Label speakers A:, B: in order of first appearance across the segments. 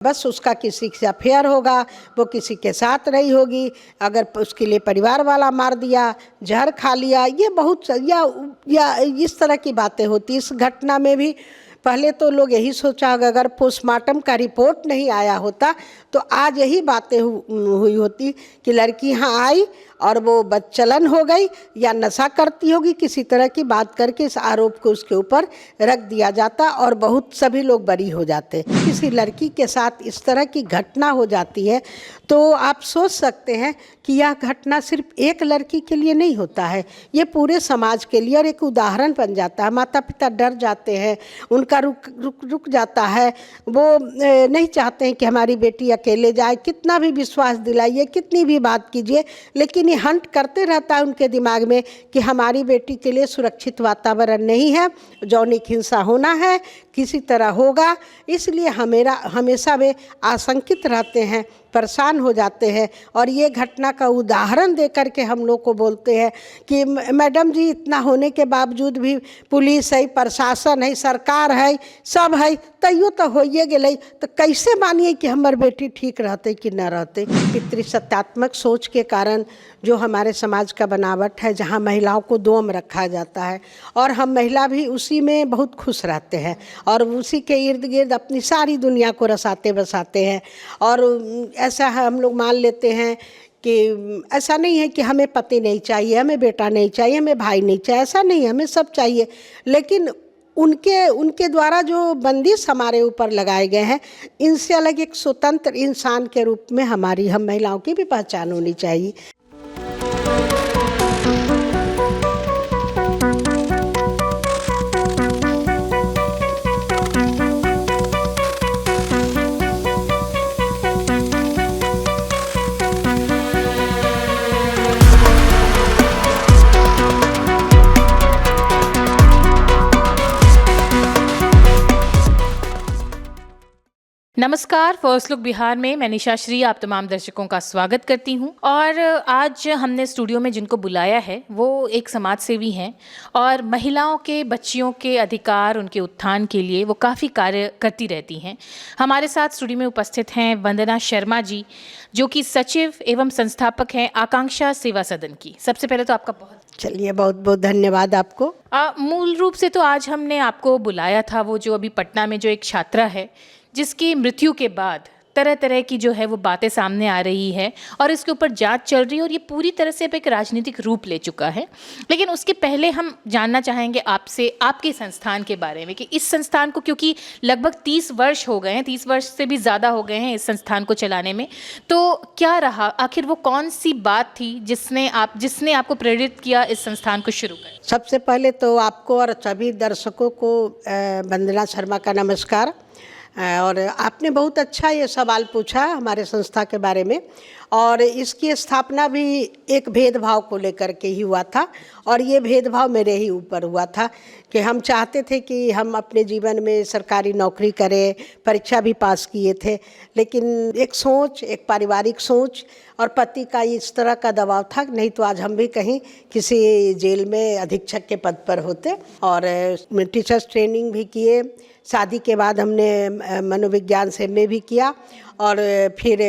A: बस उसका किसी से अफेयर होगा, वो किसी के साथ रही होगी, अगर उसके लिए परिवार वाला मार दिया, जहर खा लिया, ये बहुत या इस तरह की बातें होती। इस घटना में भी पहले तो लोग यही सोचा अगर पोस्टमार्टम का रिपोर्ट नहीं आया होता तो आज यही बातें हुई होती कि लड़की यहाँ आई और वो बदचलन हो गई या नशा करती होगी, किसी तरह की बात करके इस आरोप को उसके ऊपर रख दिया जाता और बहुत सभी लोग बरी हो जाते। किसी लड़की के साथ इस तरह की घटना हो जाती है तो आप सोच सकते हैं कि यह घटना सिर्फ एक लड़की के लिए नहीं होता है, ये पूरे समाज के लिए और एक उदाहरण बन जाता है। माता पिता डर जाते हैं, उनका रुक जाता है, वो नहीं चाहते हैं कि हमारी बेटी अकेले जाए, कितना भी विश्वास दिलाइए, कितनी भी बात कीजिए, लेकिन ये हंट करते रहता है उनके दिमाग में कि हमारी बेटी के लिए सुरक्षित वातावरण नहीं है, यौनिक हिंसा होना है, किसी तरह होगा, इसलिए हमेशा वे आशंकित रहते हैं, परेशान हो जाते हैं। और ये घटना का उदाहरण दे करके हम लोग को बोलते हैं कि मैडम जी इतना होने के बावजूद भी पुलिस है, प्रशासन है, सरकार है, सब है, तैयो तो होइए गेलै, तो कैसे मानिए कि हमार बेटी ठीक रहते कि न रहते। पितृसत्तात्मक सोच के कारण जो हमारे समाज का बनावट है, जहाँ महिलाओं को दोम रखा जाता है और हम महिला भी उसी में बहुत खुश रहते हैं और उसी के इर्द गिर्द अपनी सारी दुनिया को रसाते बसाते हैं। और ऐसा है, हम लोग मान लेते हैं कि ऐसा नहीं है कि हमें पति नहीं चाहिए, हमें बेटा नहीं चाहिए, हमें भाई नहीं चाहिए, ऐसा नहीं है, हमें सब चाहिए। लेकिन उनके द्वारा जो बंदिश हमारे ऊपर लगाए गए हैं, इनसे अलग एक स्वतंत्र इंसान के रूप में हम महिलाओं की भी पहचान होनी चाहिए।
B: नमस्कार, फर्स्ट लुक बिहार में मैं निशा श्री आप तमाम दर्शकों का स्वागत करती हूं। और आज हमने स्टूडियो में जिनको बुलाया है वो एक समाज सेवी हैं और महिलाओं के, बच्चियों के अधिकार, उनके उत्थान के लिए वो काफ़ी कार्य करती रहती हैं। हमारे साथ स्टूडियो में उपस्थित हैं वंदना शर्मा जी, जो कि सचिव एवं संस्थापक हैं आकांक्षा सेवा सदन की। सबसे पहले तो आपका
A: बहुत बहुत धन्यवाद आपको।
B: मूल रूप से तो आज हमने आपको बुलाया था वो जो अभी पटना में जो एक छात्रा है जिसकी मृत्यु के बाद तरह तरह की जो है वो बातें सामने आ रही है और इसके ऊपर जांच चल रही है और ये पूरी तरह से अब एक राजनीतिक रूप ले चुका है। लेकिन उसके पहले हम जानना चाहेंगे आपसे आपके संस्थान के बारे में कि इस संस्थान को, क्योंकि लगभग 30 वर्ष हो गए हैं, 30 वर्ष से भी ज़्यादा हो गए हैं इस संस्थान को चलाने में, तो क्या रहा आखिर, वो कौन सी बात थी जिसने आपको प्रेरित किया इस संस्थान को शुरू करें?
A: सबसे पहले तो आपको और सभी दर्शकों को वंदना शर्मा का नमस्कार। और आपने बहुत अच्छा ये सवाल पूछा हमारे संस्था के बारे में। और इसकी स्थापना भी एक भेदभाव को लेकर के ही हुआ था और ये भेदभाव मेरे ही ऊपर हुआ था कि हम चाहते थे कि हम अपने जीवन में सरकारी नौकरी करें, परीक्षा भी पास किए थे, लेकिन एक पारिवारिक सोच और पति का इस तरह का दबाव था, नहीं तो आज हम भी कहीं किसी जेल में अधीक्षक के पद पर होते। और टीचर्स ट्रेनिंग भी किए, शादी के बाद हमने मनोविज्ञान से एमए भी किया और फिर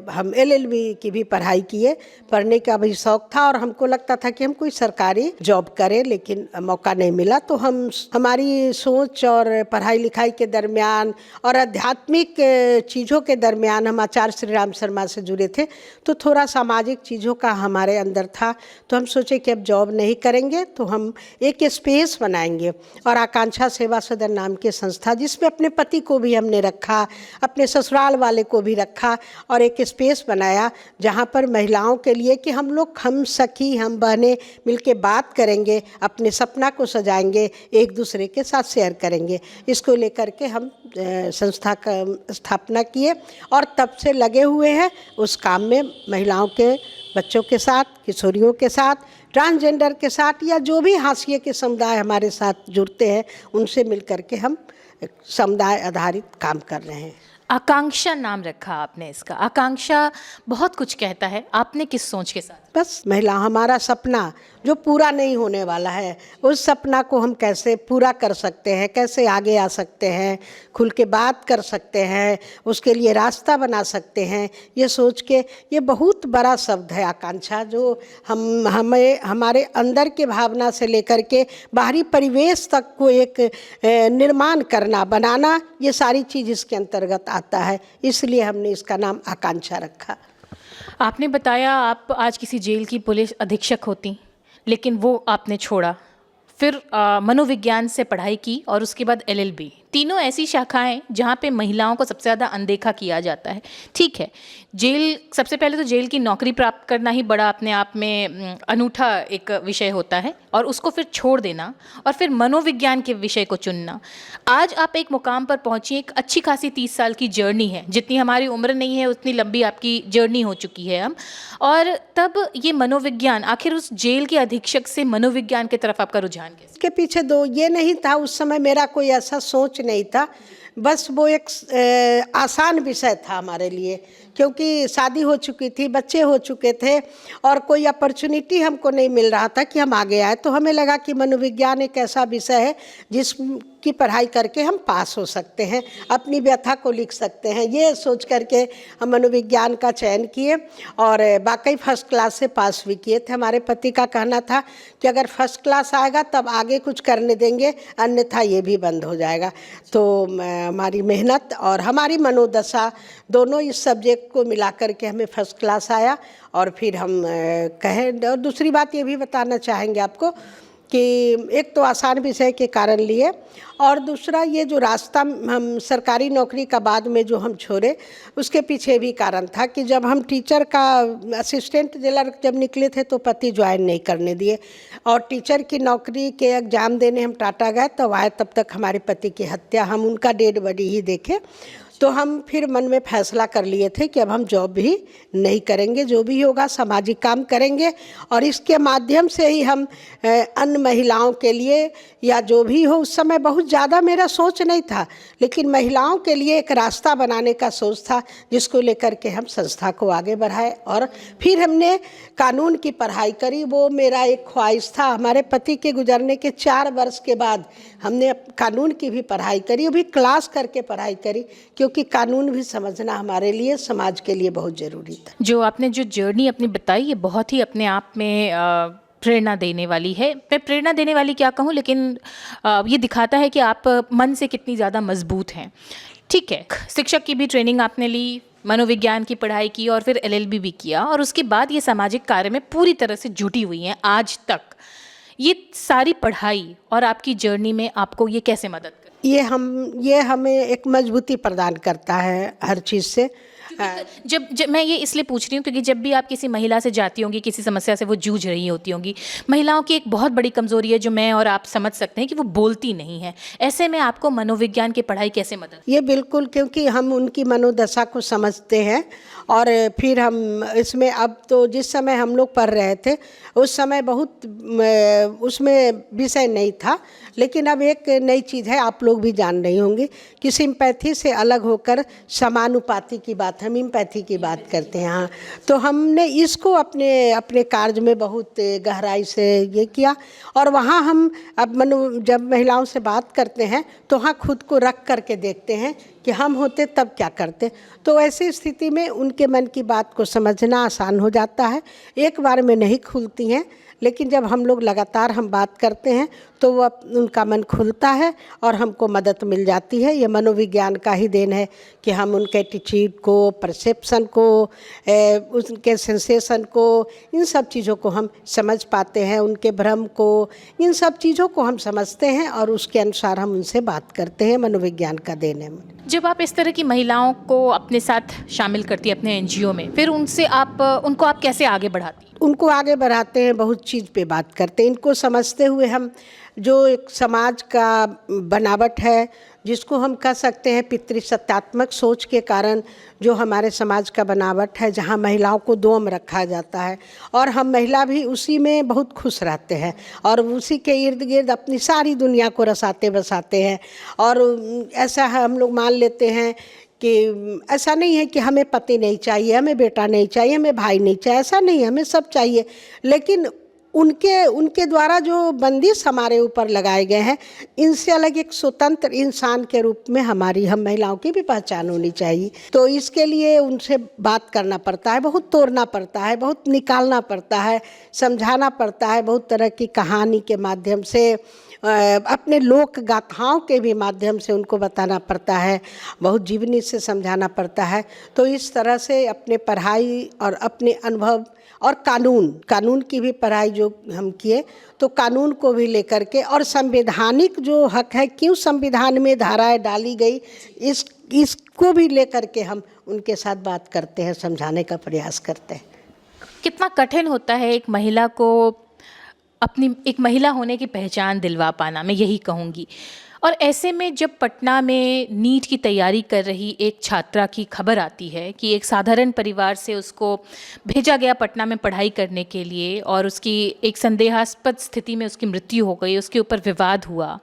A: हम एलएलबी की भी पढ़ाई किए। पढ़ने का भी शौक़ था और हमको लगता था कि हम कोई सरकारी जॉब करें, लेकिन मौका नहीं मिला। तो हमारी सोच और पढ़ाई लिखाई के दरमियान और आध्यात्मिक चीज़ों के दरमियान हम आचार्य श्री राम शर्मा से जुड़े थे, तो थोड़ा सामाजिक चीज़ों का हमारे अंदर था। तो हम सोचे कि अब जॉब नहीं करेंगे तो हम एक स्पेस बनाएंगे और आकांक्षा सेवा सदन नाम की संस्था, जिसमें अपने पति को भी हमने रखा, अपने ससुराल वाले को भी रखा और एक स्पेस बनाया जहाँ पर महिलाओं के लिए कि हम लोग, हम सखी, हम बहनें मिलके बात करेंगे, अपने सपना को सजाएंगे, एक दूसरे के साथ शेयर करेंगे। इसको लेकर के हम संस्था का स्थापना किए और तब से लगे हुए हैं उस काम में। महिलाओं के, बच्चों के साथ, किशोरियों के साथ, ट्रांसजेंडर के साथ या जो भी हाशिए के समुदाय हमारे साथ जुड़ते हैं, उनसे मिल कर के हम समुदाय आधारित काम कर रहे हैं।
B: आकांक्षा नाम रखा आपने इसका। आकांक्षा बहुत कुछ कहता है, आपने किस सोच के साथ?
A: बस महिला, हमारा सपना जो पूरा नहीं होने वाला है, उस सपना को हम कैसे पूरा कर सकते हैं, कैसे आगे आ सकते हैं, खुल के बात कर सकते हैं, उसके लिए रास्ता बना सकते हैं, ये सोच के, ये बहुत बड़ा शब्द है आकांक्षा, जो हमें हमारे अंदर के भावना से लेकर के बाहरी परिवेश तक को एक निर्माण करना, बनाना, ये सारी चीज़ इसके अंतर्गत आता है। इसलिए हमने इसका नाम आकांक्षा रखा।
B: आपने बताया आप आज किसी जेल की पुलिस अधीक्षक होती, लेकिन वो आपने छोड़ा, फिर मनोविज्ञान से पढ़ाई की और उसके बाद एलएलबी। तीनों ऐसी शाखाएं जहाँ पे महिलाओं को सबसे ज़्यादा अनदेखा किया जाता है। ठीक है, जेल, सबसे पहले तो जेल की नौकरी प्राप्त करना ही बड़ा अपने आप में अनूठा एक विषय होता है, और उसको फिर छोड़ देना और फिर मनोविज्ञान के विषय को चुनना। आज आप एक मुकाम पर पहुँची, एक अच्छी खासी 30 साल की जर्नी है, जितनी हमारी उम्र नहीं है उतनी लंबी आपकी जर्नी हो चुकी है हम। और तब ये मनोविज्ञान, आखिर उस जेल के अधीक्षक से मनोविज्ञान की तरफ आपका रुझान कैसे?
A: इसके पीछे दो, ये नहीं था उस समय मेरा कोई ऐसा सोच नहीं था, बस वो एक आसान विषय था हमारे लिए, क्योंकि शादी हो चुकी थी, बच्चे हो चुके थे और कोई अपॉर्चुनिटी हमको नहीं मिल रहा था कि हम आगे आए। तो हमें लगा कि मनोविज्ञान एक ऐसा विषय है जिसकी पढ़ाई करके हम पास हो सकते हैं, अपनी व्यथा को लिख सकते हैं। ये सोच करके हम मनोविज्ञान का चयन किए और वाकई फर्स्ट क्लास से पास भी किए थे। हमारे पति का कहना था कि अगर फर्स्ट क्लास आएगा तब आगे कुछ करने देंगे, अन्यथा ये भी बंद हो जाएगा। तो हमारी मेहनत और हमारी मनोदशा दोनों इस सब्जेक्ट को मिलाकर के हमें फर्स्ट क्लास आया। और फिर हम कहें, और दूसरी बात ये भी बताना चाहेंगे आपको कि एक तो आसान विषय के कारण लिए, और दूसरा ये जो रास्ता हम सरकारी नौकरी का बाद में जो हम छोड़े, उसके पीछे भी कारण था कि जब हम टीचर का असिस्टेंट जेलर जब निकले थे तो पति ज्वाइन नहीं करने दिए, और टीचर की नौकरी के एग्ज़ाम देने हम टाटा गए, तब आए, तब तक हमारे पति की हत्या, हम उनका डेड बॉडी ही देखे। तो हम फिर मन में फैसला कर लिए थे कि अब हम जॉब भी नहीं करेंगे, जो भी होगा सामाजिक काम करेंगे, और इसके माध्यम से ही हम अन्य महिलाओं के लिए या जो भी हो, उस समय बहुत ज़्यादा मेरा सोच नहीं था, लेकिन महिलाओं के लिए एक रास्ता बनाने का सोच था, जिसको लेकर के हम संस्था को आगे बढ़ाए। और फिर हमने कानून की पढ़ाई करी, वो मेरा एक ख्वाहिश था। हमारे पति के गुजरने के 4 वर्ष के बाद हमने कानून की भी पढ़ाई करी, वो भी क्लास करके पढ़ाई करी, क्योंकि कानून भी समझना हमारे लिए, समाज के लिए बहुत ज़रूरी था।
B: जो आपने जो जर्नी अपनी बताई, ये बहुत ही अपने आप में प्रेरणा देने वाली है। मैं प्रेरणा देने वाली क्या कहूँ, लेकिन ये दिखाता है कि आप मन से कितनी ज़्यादा मजबूत हैं। ठीक है, शिक्षक की भी ट्रेनिंग आपने ली, मनोविज्ञान की पढ़ाई की और फिर एलएलबी भी किया, और उसके बाद ये सामाजिक कार्य में पूरी तरह से जुटी हुई हैं आज तक। ये सारी पढ़ाई और आपकी जर्नी में आपको ये कैसे मदद कर?
A: ये हमें एक मजबूती प्रदान करता है हर चीज़ से।
B: जब मैं ये इसलिए पूछ रही हूँ क्योंकि जब भी आप किसी महिला से जाती होंगी, किसी समस्या से वो जूझ रही होती होंगी, महिलाओं की एक बहुत बड़ी कमज़ोरी है जो मैं और आप समझ सकते हैं कि वो बोलती नहीं है। ऐसे में आपको मनोविज्ञान की पढ़ाई कैसे मदद?
A: ये बिल्कुल, क्योंकि हम उनकी मनोदशा को समझते हैं, और फिर हम इसमें, अब तो जिस समय हम लोग पढ़ रहे थे उस समय बहुत उसमें विषय नहीं था, लेकिन अब एक नई चीज़ है, आप लोग भी जान रही होंगी कि सिंपैथी से अलग होकर समानुपाती की बात, हम इम्पैथी की बात करते हैं। हाँ, तो हमने इसको अपने कार्य में बहुत गहराई से ये किया, और वहाँ हम अब जब महिलाओं से बात करते हैं तो वहाँ खुद को रख करके देखते हैं कि हम होते तब क्या करते। तो ऐसी स्थिति में उनके मन की बात को समझना आसान हो जाता है। एक बार में नहीं खुलती हैं, लेकिन जब हम लोग लगातार हम बात करते हैं तो वो उनका मन खुलता है और हमको मदद मिल जाती है। ये मनोविज्ञान का ही देन है कि हम उनके एटीट्यूड को, परसेप्शन को, उनके सेंसेशन को, इन सब चीज़ों को हम समझ पाते हैं, उनके भ्रम को, इन सब चीज़ों को हम समझते हैं और उसके अनुसार हम उनसे बात करते हैं। मनोविज्ञान का देन है।
B: जब आप इस तरह की महिलाओं को अपने साथ शामिल करती है अपने एनजीओ में, फिर उनको आप कैसे आगे बढ़ाती?
A: उनको आगे बढ़ाते हैं, बहुत चीज़ पे बात करते हैं। इनको समझते हुए हम जो एक समाज का बनावट है, जिसको हम कह सकते हैं पितृसत्तात्मक सोच के कारण जो हमारे समाज का बनावट है, जहाँ महिलाओं को दोम रखा जाता है, और हम महिला भी उसी में बहुत खुश रहते हैं और उसी के इर्द गिर्द अपनी सारी दुनिया को रसाते बसाते हैं। और ऐसा है, हम लोग मान लेते हैं कि ऐसा नहीं है कि हमें पति नहीं चाहिए, हमें बेटा नहीं चाहिए, हमें भाई नहीं चाहिए, ऐसा नहीं, हमें सब चाहिए। लेकिन उनके द्वारा जो बंदिश हमारे ऊपर लगाए गए हैं, इनसे अलग एक स्वतंत्र इंसान के रूप में हम महिलाओं की भी पहचान होनी चाहिए। तो इसके लिए उनसे बात करना पड़ता है, बहुत तोड़ना पड़ता है, बहुत निकालना पड़ता है, समझाना पड़ता है, बहुत तरह की कहानी के माध्यम से, अपने लोक गाथाओं के भी माध्यम से उनको बताना पड़ता है, बहुत जीवनी से समझाना पड़ता है। तो इस तरह से अपने पढ़ाई और अपने अनुभव और कानून की भी पढ़ाई जो हम किए, तो कानून को भी लेकर के, और संवैधानिक जो हक है, क्यों संविधान में धाराएं डाली गई, इसको भी लेकर के हम उनके साथ बात करते हैं, समझाने का प्रयास करते हैं।
B: कितना कठिन होता है एक महिला को अपनी एक महिला होने की पहचान दिलवा पाना, मैं यही कहूँगी। और ऐसे में जब पटना में नीट की तैयारी कर रही एक छात्रा की खबर आती है कि एक साधारण परिवार से उसको भेजा गया पटना में पढ़ाई करने के लिए, और उसकी एक संदेहास्पद स्थिति में उसकी मृत्यु हो गई, उसके ऊपर विवाद हुआ।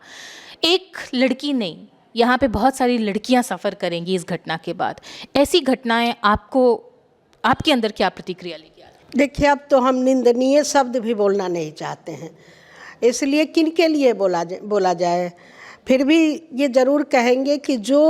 B: एक लड़की नहीं, यहाँ पे बहुत सारी लड़कियाँ सफ़र करेंगी इस घटना के बाद। ऐसी घटनाएं आपके अंदर क्या प्रतिक्रिया लेके आती है?
A: देखिए, अब तो हम निंदनीय शब्द भी बोलना नहीं चाहते हैं, इसलिए किनके लिए बोला जाए। फिर भी ये ज़रूर कहेंगे कि जो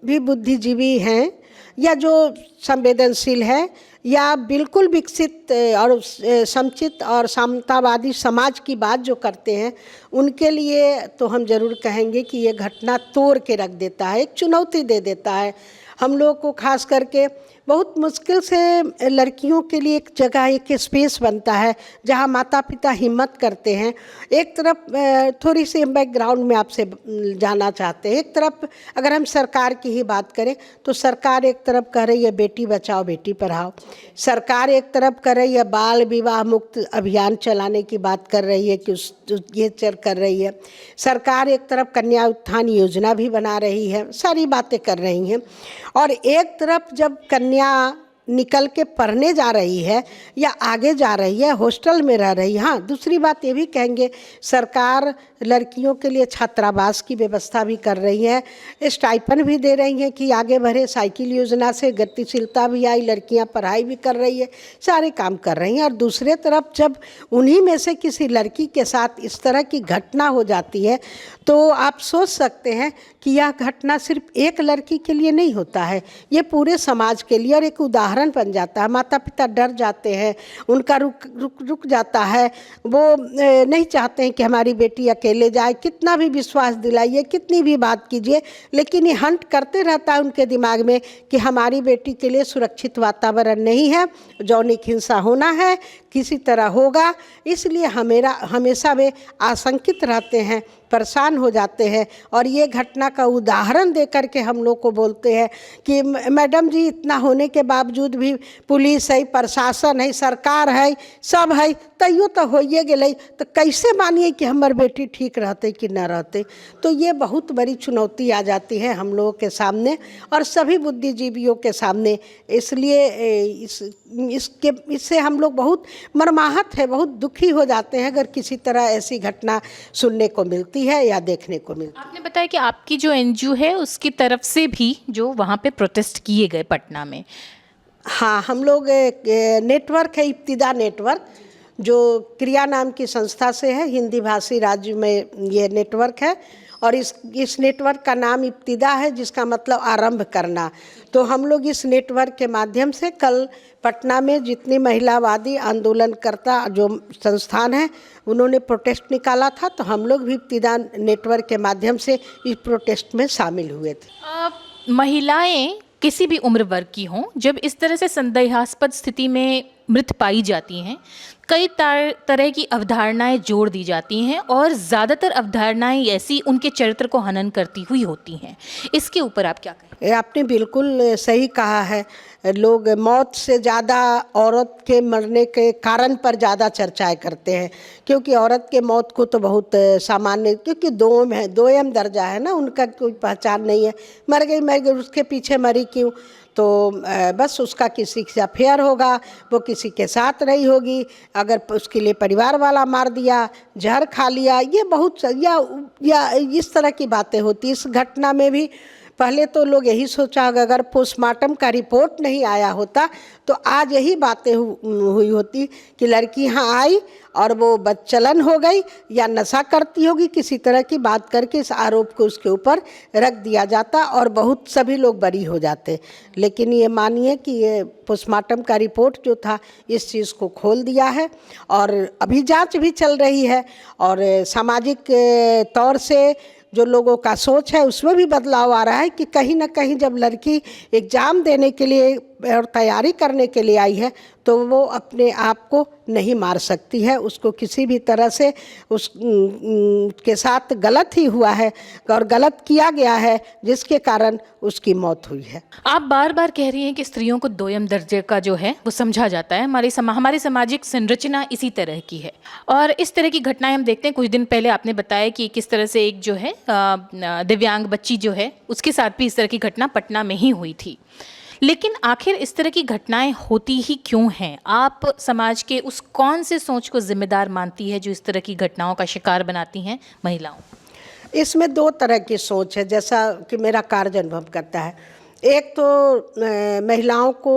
A: भी बुद्धिजीवी हैं, या जो संवेदनशील है, या बिल्कुल विकसित और समुचित और समतावादी समाज की बात जो करते हैं, उनके लिए तो हम ज़रूर कहेंगे कि ये घटना तोड़ के रख देता है, एक चुनौती दे देता है हम लोग को। खास करके बहुत मुश्किल से लड़कियों के लिए एक जगह, एक स्पेस बनता है जहाँ माता पिता हिम्मत करते हैं। एक तरफ थोड़ी सी बैकग्राउंड में आपसे जाना चाहते हैं। एक तरफ अगर हम सरकार की ही बात करें, तो सरकार एक तरफ कह रही है बेटी बचाओ बेटी पढ़ाओ, सरकार एक तरफ कर रही है बाल विवाह मुक्त अभियान चलाने की बात कर रही है कि ये कर रही है, सरकार एक तरफ कन्या उत्थान योजना भी बना रही है, सारी बातें कर रही हैं। और एक तरफ जब कन्या निकल के पढ़ने जा रही है या आगे जा रही है, हॉस्टल में रह रही है। हाँ, दूसरी बात ये भी कहेंगे, सरकार लड़कियों के लिए छात्रावास की व्यवस्था भी कर रही है, स्टाइपेंड भी दे रही है कि आगे बढ़े, साइकिल योजना से गतिशीलता भी आई, लड़कियां पढ़ाई भी कर रही है, सारे काम कर रही हैं। और दूसरे तरफ जब उन्हीं में से किसी लड़की के साथ इस तरह की घटना हो जाती है, तो आप सोच सकते हैं कि यह घटना सिर्फ एक लड़की के लिए नहीं होता है, ये पूरे समाज के लिए और एक उदाहरण बन जाता है। माता पिता डर जाते हैं, उनका रुक जाता है, वो नहीं चाहते हैं कि हमारी बेटी अकेले जाए। कितना भी विश्वास दिलाइए, कितनी भी बात कीजिए, लेकिन ये हंट करते रहता है उनके दिमाग में कि हमारी बेटी के लिए सुरक्षित वातावरण नहीं है, यौनिक हिंसा होना है, किसी तरह होगा। इसलिए हमेशा वे आशंकित रहते हैं, परेशान हो जाते हैं। और ये घटना का उदाहरण देकर के हम लोग को बोलते हैं कि मैडम जी, इतना होने के बावजूद भी पुलिस है, प्रशासन है, सरकार है, सब है, तैयो तो होइए गए, तो कैसे मानिए कि हमार बेटी ठीक रहते कि न रहते। तो ये बहुत बड़ी चुनौती आ जाती है हम लोगों के सामने और सभी बुद्धिजीवियों के सामने। इसलिए इससे हम लोग बहुत मर्माहत है, बहुत दुखी हो जाते हैं अगर किसी तरह ऐसी घटना सुनने को मिलती है या देखने को मिलती है।
B: आपने बताया कि आपकी जो एनजीओ है उसकी तरफ से भी जो वहाँ पे प्रोटेस्ट किए गए पटना में।
A: हाँ, हम लोग नेटवर्क है, इब्तिदा नेटवर्क, जो क्रिया नाम की संस्था से है, हिंदी भाषी राज्य में ये नेटवर्क है। और इस नेटवर्क का नाम इब्तिदा है, जिसका मतलब आरंभ करना। तो हम लोग इस नेटवर्क के माध्यम से कल पटना में जितनी महिलावादी आंदोलनकर्ता जो संस्थान है, उन्होंने प्रोटेस्ट निकाला था, तो हम लोग भी इब्तिदा नेटवर्क के माध्यम से इस प्रोटेस्ट में शामिल हुए थे।
B: महिलाएं किसी भी उम्र वर्ग की हों, जब इस तरह से संदेहास्पद स्थिति में मृत पाई जाती हैं, कई तरह की अवधारणाएं जोड़ दी जाती हैं और ज़्यादातर अवधारणाएं ऐसी उनके चरित्र को हनन करती हुई होती हैं। इसके ऊपर आप क्या कहें?
A: आपने बिल्कुल सही कहा है। लोग मौत से ज़्यादा औरत के मरने के कारण पर ज़्यादा चर्चाएं करते हैं, क्योंकि औरत के मौत को तो बहुत सामान्य, क्योंकि दोयम दर्जा है ना, उनका कोई पहचान नहीं है। मर गई, उसके पीछे मरी क्यों? तो बस उसका किसी से अफेयर होगा, वो किसी के साथ रही होगी, अगर उसके लिए परिवार वाला मार दिया, जहर खा लिया, ये बहुत या इस तरह की बातें होती। इस घटना में भी पहले तो लोग यही सोचा अगर पोस्टमार्टम का रिपोर्ट नहीं आया होता तो आज यही बातें हुई होती कि लड़की यहाँ आई और वो बदचलन हो गई या नशा करती होगी, किसी तरह की बात करके इस आरोप को उसके ऊपर रख दिया जाता और बहुत सभी लोग बरी हो जाते। लेकिन ये मानिए कि ये पोस्टमार्टम का रिपोर्ट जो था इस चीज़ को खोल दिया है और अभी जांच भी चल रही है और सामाजिक तौर से जो लोगों का सोच है उसमें भी बदलाव आ रहा है कि कहीं ना कहीं जब लड़की एग्ज़ाम देने के लिए और तैयारी करने के लिए आई है तो वो अपने आप को नहीं मार सकती है, उसको किसी भी तरह से उस के साथ गलत ही हुआ है और गलत किया गया है जिसके कारण उसकी मौत हुई है।
B: आप बार बार कह रही हैं कि स्त्रियों को दोयम दर्जे का जो है वो समझा जाता है, हमारी सामाजिक संरचना इसी तरह की है और इस तरह की घटनाएं हम देखते हैं। कुछ दिन पहले आपने बताया कि किस तरह से एक जो है दिव्यांग बच्ची जो है उसके साथ भी इस तरह की घटना पटना में ही हुई थी। लेकिन आखिर इस तरह की घटनाएं होती ही क्यों हैं? आप समाज के उस कौन से सोच को जिम्मेदार मानती है जो इस तरह की घटनाओं का शिकार बनाती हैं महिलाओं?
A: इसमें दो तरह की सोच है, जैसा कि मेरा कार्य अनुभव करता है। एक तो महिलाओं को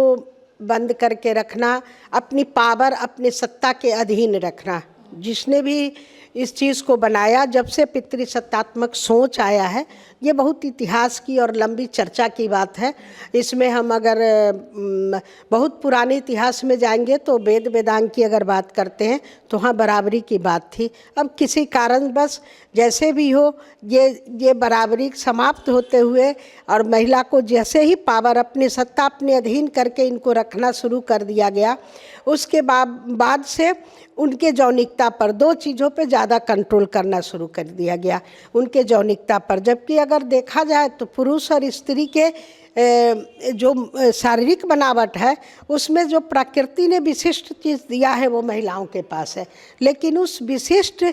A: बंद करके रखना, अपनी पावर अपनी सत्ता के अधीन रखना। जिसने भी इस चीज़ को बनाया, जब से पितृसत्तात्मक सोच आया है, ये बहुत इतिहास की और लंबी चर्चा की बात है। इसमें हम अगर बहुत पुराने इतिहास में जाएंगे तो वेद वेदांग की अगर बात करते हैं तो हाँ बराबरी की बात थी। अब किसी कारण बस जैसे भी हो ये बराबरी समाप्त होते हुए और महिला को जैसे ही पावर अपनी सत्ता अपने अधीन करके इनको रखना शुरू कर दिया गया, उसके बाद से उनके यौनिकता पर दो चीज़ों पे ज़्यादा कंट्रोल करना शुरू कर दिया गया, उनके यौनिकता पर। जबकि अगर देखा जाए तो पुरुष और स्त्री के जो शारीरिक बनावट है उसमें जो प्रकृति ने विशिष्ट चीज़ दिया है वो महिलाओं के पास है, लेकिन उस विशिष्ट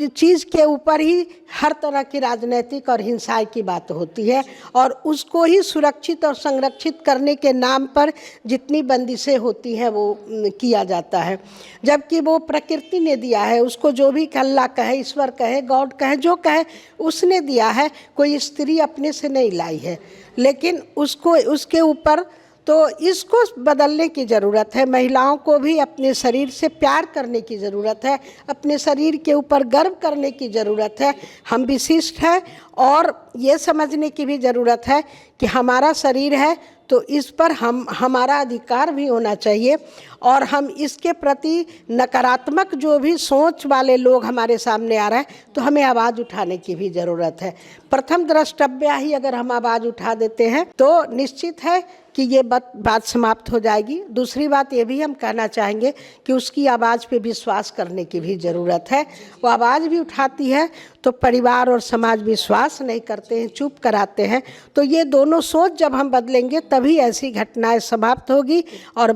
A: चीज़ के ऊपर ही हर तरह की राजनीतिक और हिंसा की बात होती है और उसको ही सुरक्षित और संरक्षित करने के नाम पर जितनी बंदिशें होती हैं वो किया जाता है। जबकि वो प्रकृति ने दिया है, उसको जो भी अल्लाह कहे, ईश्वर कहे, गॉड कहे, जो कहे उसने दिया है, कोई स्त्री अपने से नहीं लाई है। लेकिन उसको उसके ऊपर तो इसको बदलने की ज़रूरत है। महिलाओं को भी अपने शरीर से प्यार करने की ज़रूरत है, अपने शरीर के ऊपर गर्व करने की ज़रूरत है। हम विशिष्ट हैं और ये समझने की भी ज़रूरत है कि हमारा शरीर है तो इस पर हमारा अधिकार भी होना चाहिए और हम इसके प्रति नकारात्मक जो भी सोच वाले लोग हमारे सामने आ रहे हैं तो हमें आवाज़ उठाने की भी ज़रूरत है। प्रथम द्रष्टव्य ही अगर हम आवाज़ उठा देते हैं तो निश्चित है कि ये बात समाप्त हो जाएगी। दूसरी बात ये भी हम कहना चाहेंगे कि उसकी आवाज़ पे विश्वास करने की भी ज़रूरत है। वो आवाज़ भी उठाती है तो परिवार और समाज विश्वास नहीं करते हैं, चुप कराते हैं। तो ये दोनों सोच जब हम बदलेंगे तभी ऐसी घटनाएं समाप्त होगी और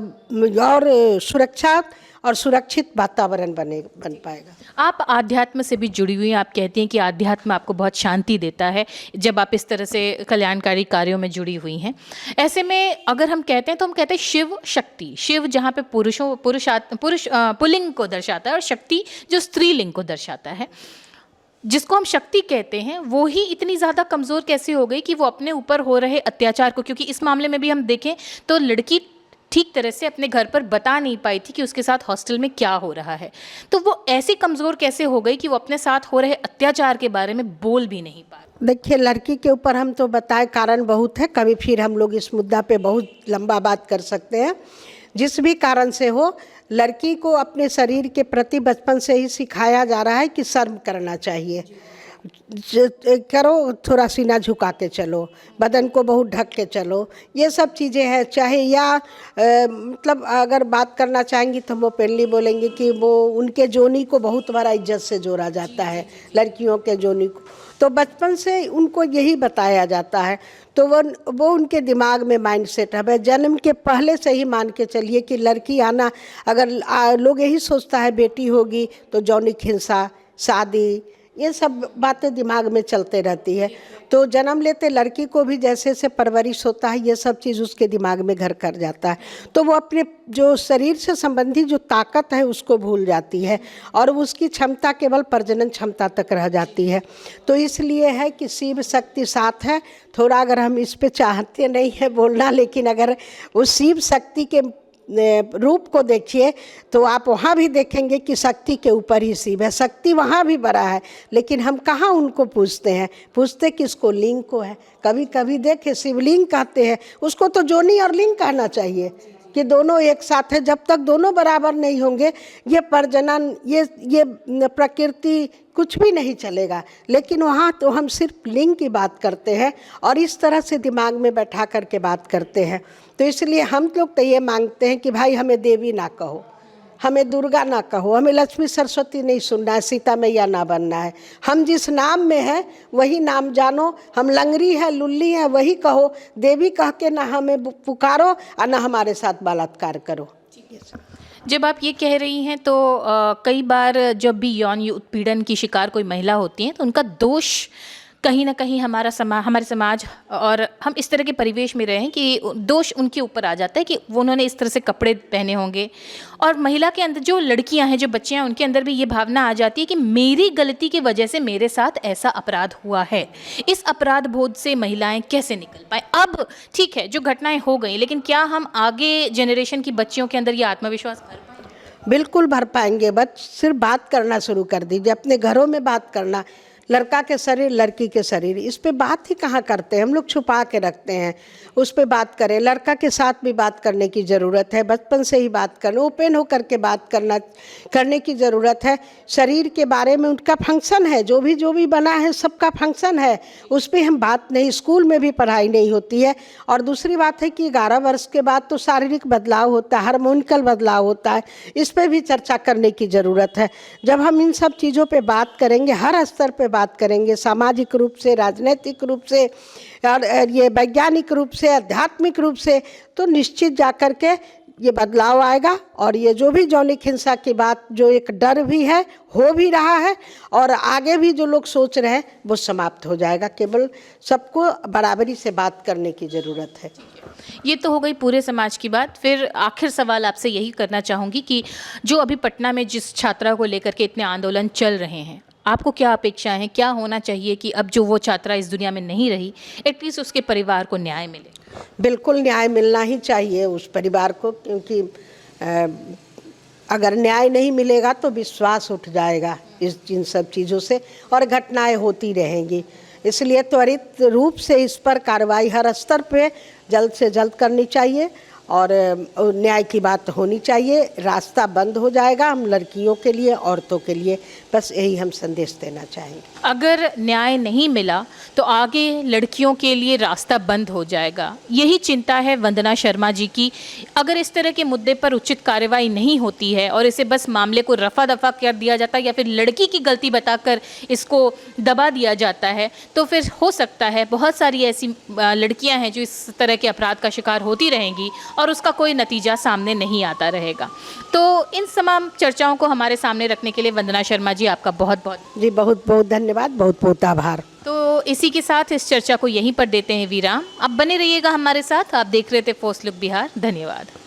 A: सुरक्षा और सुरक्षित वातावरण बन पाएगा।
B: आप आध्यात्म से भी जुड़ी हुई हैं, आप कहती हैं कि आध्यात्म आपको बहुत शांति देता है जब आप इस तरह से कल्याणकारी कार्यों में जुड़ी हुई हैं। ऐसे में अगर हम कहते हैं तो हम कहते हैं शिव शक्ति, शिव जहाँ पे पुरुष पुल्लिंग को दर्शाता है और शक्ति जो स्त्रीलिंग को दर्शाता है, जिसको हम शक्ति कहते हैं वो ही इतनी ज़्यादा कमज़ोर कैसे हो गई कि वो अपने ऊपर हो रहे अत्याचार को, क्योंकि इस मामले में भी हम देखें तो लड़की ठीक तरह से अपने घर पर बता नहीं पाई थी कि उसके साथ हॉस्टल में क्या हो रहा है, तो वो ऐसी कमज़ोर कैसे हो गई कि वो अपने साथ हो रहे अत्याचार के बारे में बोल भी नहीं पा रही।
A: देखिए, लड़की के ऊपर हम तो बताए कारण बहुत है, कभी फिर हम लोग इस मुद्दा पे बहुत लंबा बात कर सकते हैं। जिस भी कारण से हो, लड़की को अपने शरीर के प्रति बचपन से ही सिखाया जा रहा है कि शर्म करना चाहिए, करो, थोड़ा सीना झुका के चलो, बदन को बहुत ढक के चलो, ये सब चीज़ें हैं। चाहे या मतलब अगर बात करना चाहेंगी तो वो ओपनली बोलेंगे कि वो उनके जोनी को बहुत बड़ा इज्जत से जोड़ा जाता है, लड़कियों के जोनी को, तो बचपन से उनको यही बताया जाता है। तो वो उनके दिमाग में माइंड सेट है। जन्म के पहले से ही मान के चलिए कि लड़की आना, अगर लोग यही सोचता है बेटी होगी तो यौनिक हिंसा, शादी, ये सब बातें दिमाग में चलते रहती है। तो जन्म लेते लड़की को भी जैसे जैसे परवरिश होता है ये सब चीज़ उसके दिमाग में घर कर जाता है, तो वो अपने जो शरीर से संबंधी जो ताकत है उसको भूल जाती है और उसकी क्षमता केवल प्रजनन क्षमता तक रह जाती है। तो इसलिए है कि शिव शक्ति साथ है। थोड़ा अगर हम इस पे चाहते नहीं है बोलना, लेकिन अगर उस शिव शक्ति के रूप को देखिए तो आप वहाँ भी देखेंगे कि शक्ति के ऊपर ही शिव है। शक्ति वहाँ भी बड़ा है, लेकिन हम कहाँ उनको पूछते हैं, पूछते किसको, लिंग को है। कभी कभी देखे शिवलिंग कहते हैं, उसको तो जोनी और लिंग कहना चाहिए कि दोनों एक साथ है। जब तक दोनों बराबर नहीं होंगे ये प्रजनन, ये प्रकृति कुछ भी नहीं चलेगा। लेकिन वहाँ तो हम सिर्फ लिंग की बात करते हैं और इस तरह से दिमाग में बैठा करके बात करते हैं। तो इसलिए हम लोग तो ये मांगते हैं कि भाई हमें देवी ना कहो, हमें दुर्गा ना कहो, हमें लक्ष्मी सरस्वती नहीं सुनना है, सीता मैया ना बनना है। हम जिस नाम में है वही नाम जानो। हम लंगरी है, लुल्ली है, वही कहो। देवी कह के ना हमें पुकारो और ना हमारे साथ बलात्कार करो।
B: जब आप ये कह रही हैं तो कई बार जब भी यौन उत्पीड़न की शिकार कोई महिला होती है तो उनका दोष कहीं ना कहीं हमारे समाज और हम इस तरह के परिवेश में रहे हैं कि दोष उनके ऊपर आ जाता है कि वो उन्होंने इस तरह से कपड़े पहने होंगे। और महिला के अंदर, जो लड़कियां हैं, जो बच्चियां हैं, उनके अंदर भी ये भावना आ जाती है कि मेरी गलती की वजह से मेरे साथ ऐसा अपराध हुआ है। इस अपराध बोध से महिलाएं कैसे निकल पाए? अब ठीक है, जो घटनाएं हो गई, लेकिन क्या हम आगे जनरेशन की बच्चियों के अंदर ये आत्मविश्वास भर पाएंगे?
A: बिल्कुल भर पाएंगे। बस सिर्फ बात करना शुरू कर दीजिए, अपने घरों में बात करना। लड़का के शरीर, लड़की के शरीर, इस पे बात ही कहाँ करते हैं हम लोग, छुपा के रखते हैं। उस पे बात करें। लड़का के साथ भी बात करने की ज़रूरत है, बचपन से ही बात करना, ओपन होकर के बात करने की ज़रूरत है। शरीर के बारे में उनका फंक्शन है, जो भी बना है सबका फंक्शन है, उस पर हम बात नहीं, स्कूल में भी पढ़ाई नहीं होती है। और दूसरी बात है कि 11 वर्ष के बाद तो शारीरिक बदलाव होता है, हार्मोनिकल बदलाव होता है, इस पर भी चर्चा करने की ज़रूरत है। जब हम इन सब चीज़ों पर बात करेंगे, हर स्तर पर बात करेंगे, सामाजिक रूप से, राजनीतिक रूप से और ये वैज्ञानिक रूप से, आध्यात्मिक रूप से, तो निश्चित जाकर के ये बदलाव आएगा। और ये जो भी यौनिक हिंसा की बात, जो एक डर भी है, हो भी रहा है और आगे भी जो लोग सोच रहे हैं वो समाप्त हो जाएगा। केवल सबको बराबरी से बात करने की ज़रूरत है।
B: ये तो हो गई पूरे समाज की बात। फिर आखिर सवाल आपसे यही करना चाहूँगी कि जो अभी पटना में जिस छात्रा को लेकर के इतने आंदोलन चल रहे हैं, आपको क्या अपेक्षाएं हैं? क्या होना चाहिए कि अब जो वो छात्रा इस दुनिया में नहीं रही, एटलीस्ट उसके परिवार को न्याय मिले?
A: बिल्कुल न्याय मिलना ही चाहिए उस परिवार को, क्योंकि अगर न्याय नहीं मिलेगा तो विश्वास उठ जाएगा इन सब चीज़ों से और घटनाएं होती रहेंगी। इसलिए त्वरित रूप से इस पर कार्रवाई हर स्तर पे जल्द से जल्द करनी चाहिए और न्याय की बात होनी चाहिए। रास्ता बंद हो जाएगा हम लड़कियों के लिए, औरतों के लिए। बस यही हम संदेश देना चाहेंगे।
B: अगर न्याय नहीं मिला तो आगे लड़कियों के लिए रास्ता बंद हो जाएगा, यही चिंता है वंदना शर्मा जी की। अगर इस तरह के मुद्दे पर उचित कार्रवाई नहीं होती है और इसे बस मामले को रफा दफा कर दिया जाता है या फिर लड़की की गलती बताकर इसको दबा दिया जाता है, तो फिर हो सकता है बहुत सारी ऐसी लड़कियां हैं जो इस तरह के अपराध का शिकार होती रहेंगी और उसका कोई नतीजा सामने नहीं आता रहेगा। तो इन तमाम चर्चाओं को हमारे सामने रखने के लिए वंदना शर्मा जी आपका बहुत बहुत
A: धन्यवाद, बहुत आभार।
B: तो इसी के साथ इस चर्चा को यहीं पर देते हैं विराम। आप बने रहिएगा हमारे साथ। आप देख रहे थे फर्स्ट लुक बिहार। धन्यवाद।